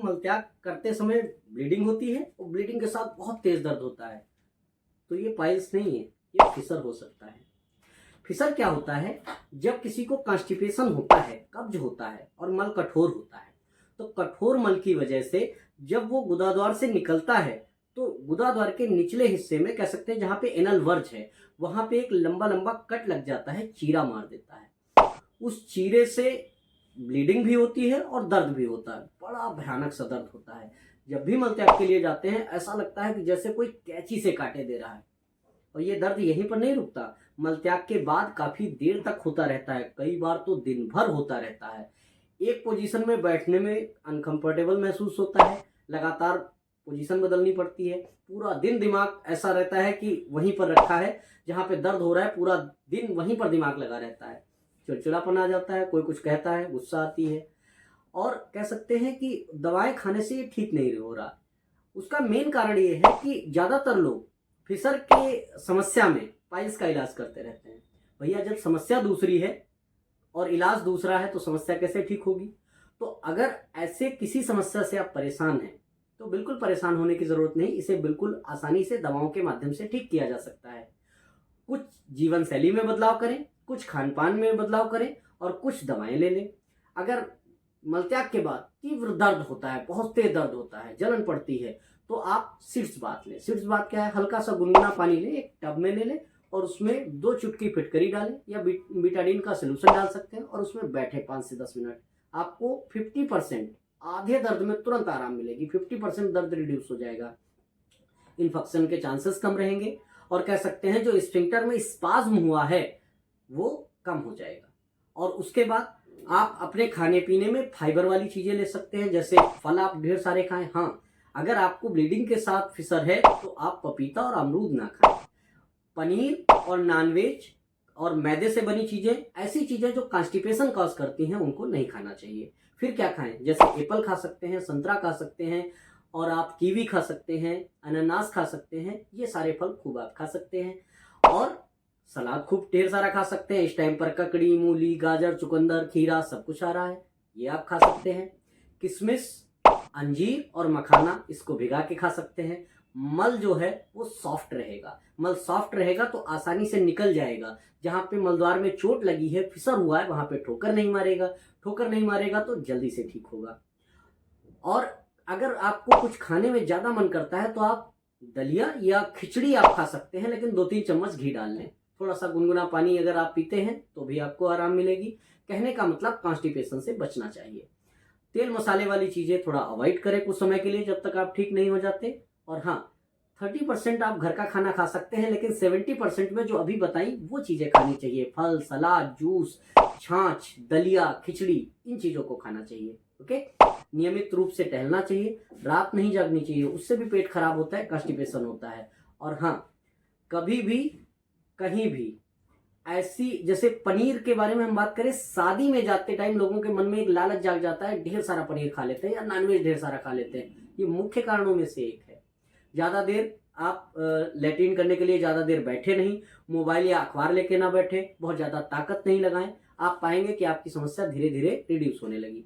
मलत्याग करते समय ब्लीडिंग होती है और ब्लीडिंग के साथ बहुत तेज दर्द होता है, तो ये पाइल्स नहीं है, ये फिसर हो सकता है। फिसर क्या होता है, जब किसी को कॉन्स्टिपेशन होता है, कब्ज होता है और मल कठोर होता है, तो कठोर मल की वजह से जब वो गुदाद्वार से निकलता है तो गुदाद्वार के निचले हिस्से में, कह सकते हैं जहाँ पे एनल वर्ज है, वहां पे एक लंबा लंबा कट लग जाता है, चीरा मार देता है। उस चीरे से ब्लीडिंग भी होती है और दर्द भी होता है, बड़ा भयानक सा दर्द होता है। जब भी मलत्याग के लिए जाते हैं ऐसा लगता है कि जैसे कोई कैंची से काटे दे रहा है। और ये दर्द यहीं पर नहीं रुकता, मलत्याग के बाद काफी देर तक होता रहता है, कई बार तो दिन भर होता रहता है। एक पोजीशन में बैठने में अनकंफर्टेबल महसूस होता है, लगातार पोजीशन बदलनी पड़ती है, पूरा दिन दिमाग ऐसा रहता है कि वहीं पर रखा है जहाँ पे दर्द हो रहा है, पूरा दिन वहीं पर दिमाग लगा रहता है। चिड़चिड़ापन आ जाता है, कोई कुछ कहता है, गुस्सा आती है। और कह सकते हैं कि दवाएं खाने से ये ठीक नहीं हो रहा। उसका मेन कारण ये है कि ज्यादातर लोग फिसर के समस्या में पाइल्स का इलाज करते रहते हैं। भैया जब समस्या दूसरी है और इलाज दूसरा है तो समस्या कैसे ठीक होगी? तो अगर ऐसे किसी समस्या से आप परेशान हैं तो बिल्कुल परेशान होने की जरूरत नहीं, इसे बिल्कुल आसानी से दवाओं के माध्यम से ठीक किया जा सकता है। कुछ जीवन शैली में बदलाव करें, कुछ खान पान में बदलाव करें और कुछ दवाएं ले लें। अगर मलत्याग के बाद तीव्र दर्द होता है, बहुत तेज दर्द होता है, जलन पड़ती है, तो आप सिट्स बाथ लें। सिट्स बाथ क्या है, हल्का सा गुनगुना पानी लें, एक टब में ले लें और उसमें 2 चुटकी फिटकरी डालें या बीटाडीन का सोल्यूशन डाल सकते हैं और उसमें बैठे 5 से 10 मिनट। आपको 50% आधे दर्द में तुरंत आराम मिलेगी, 50% दर्द रिड्यूस हो जाएगा, इन्फेक्शन के चांसेस कम रहेंगे और कह सकते हैं जो स्फिंक्टर में स्पाज्म हुआ है वो कम हो जाएगा। और उसके बाद आप अपने खाने पीने में फाइबर वाली चीजें ले सकते हैं, जैसे फल आप ढेर सारे खाएं। हाँ, अगर आपको ब्लीडिंग के साथ फिसर है तो आप पपीता और अमरूद ना खाएं। पनीर और नॉनवेज और मैदे से बनी चीजें, ऐसी चीजें जो कॉन्स्टिपेशन कॉज करती हैं, उनको नहीं खाना चाहिए। फिर क्या खाएं, जैसे एप्पल खा सकते हैं, संतरा खा सकते हैं और आप कीवी खा सकते हैं, अनानास खा सकते हैं, ये सारे फल खूब आप खा सकते हैं। और सलाद खूब ढेर सारा खा सकते हैं। इस टाइम पर ककड़ी, मूली, गाजर, चुकंदर, खीरा सब कुछ आ रहा है, ये आप खा सकते हैं। किशमिश, अंजीर और मखाना, इसको भिगा के खा सकते हैं। मल जो है वो सॉफ्ट रहेगा, मल सॉफ्ट रहेगा तो आसानी से निकल जाएगा। जहाँ पे मलद्वार में चोट लगी है, फिसर हुआ है, वहां पे ठोकर नहीं मारेगा, ठोकर नहीं मारेगा तो जल्दी से ठीक होगा। और अगर आपको कुछ खाने में ज्यादा मन करता है तो आप दलिया या खिचड़ी आप खा सकते हैं, लेकिन 2-3 चम्मच घी डाल लें। थोड़ा सा गुनगुना पानी अगर आप पीते हैं तो भी आपको आराम मिलेगी। कहने का मतलब कॉन्स्टिपेशन से बचना चाहिए। तेल मसाले वाली चीजें थोड़ा अवॉइड करें कुछ समय के लिए, जब तक आप ठीक नहीं हो जाते। और हाँ, 30% आप घर का खाना खा सकते हैं, लेकिन 70% में जो अभी बताई वो चीजें खानी चाहिए। फल, सलाद, जूस, छाछ, दलिया, खिचड़ी, इन चीजों को खाना चाहिए। ओके, नियमित रूप से टहलना चाहिए, रात नहीं जागनी चाहिए, उससे भी पेट खराब होता है, कॉन्स्टिपेशन होता है। और हाँ, कभी भी कहीं भी ऐसी, जैसे पनीर के बारे में हम बात करें, शादी में जाते टाइम लोगों के मन में एक लालच जाग जाता है, ढेर सारा पनीर खा लेते हैं या नॉनवेज ढेर सारा खा लेते हैं। ये मुख्य कारणों में से एक है। ज्यादा देर आप लैट्रिन करने के लिए ज्यादा देर बैठे नहीं, मोबाइल या अखबार लेके ना बैठे, बहुत ज्यादा ताकत नहीं लगाएं। आप पाएंगे कि आपकी समस्या धीरे धीरे रिड्यूस होने लगी।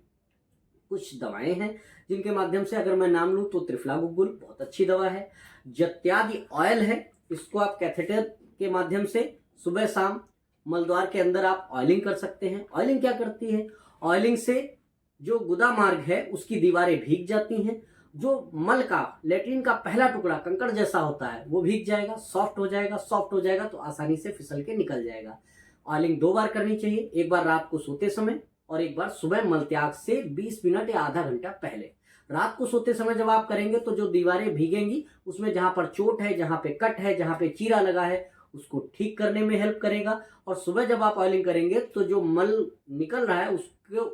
कुछ दवाएं हैं जिनके माध्यम से, अगर मैं नाम लूं तो त्रिफला गुग्गुल बहुत अच्छी दवा है। जत्यादि ऑयल है, इसको आप कैथेटर के माध्यम से सुबह शाम मलद्वार के अंदर आप ऑयलिंग कर सकते हैं। ऑयलिंग क्या करती है, ऑयलिंग से जो गुदा मार्ग है उसकी दीवारें भीग जाती हैं, जो मल का, लेट्रिन का पहला टुकड़ा कंकड़ जैसा होता है वो भीग जाएगा, सॉफ्ट हो जाएगा। सॉफ्ट हो जाएगा तो आसानी से फिसल के निकल जाएगा। ऑयलिंग 2 बार करनी चाहिए, एक बार रात को सोते समय और एक बार सुबह मलत्याग से 20 मिनट या आधा घंटा पहले। रात को सोते समय जब आप करेंगे तो जो दीवारें भीगेंगी उसमें जहां पर चोट है, जहां पे कट है, जहां पे चीरा लगा है, उसको ठीक करने में हेल्प करेगा। और सुबह जब आप ऑयलिंग करेंगे तो जो मल निकल रहा है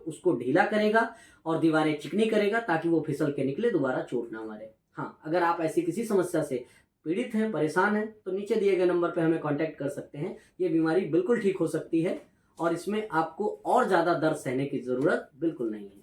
उसको ढीला करेगा और दीवारें चिकनी करेगा, ताकि वो फिसल के निकले, दोबारा चोट ना मारे। हाँ, अगर आप ऐसी किसी समस्या से पीड़ित हैं, परेशान हैं, तो नीचे दिए गए नंबर पर हमें कांटेक्ट कर सकते हैं। ये बीमारी बिल्कुल ठीक हो सकती है और इसमें आपको और ज्यादा दर्द सहने की जरूरत बिल्कुल नहीं है।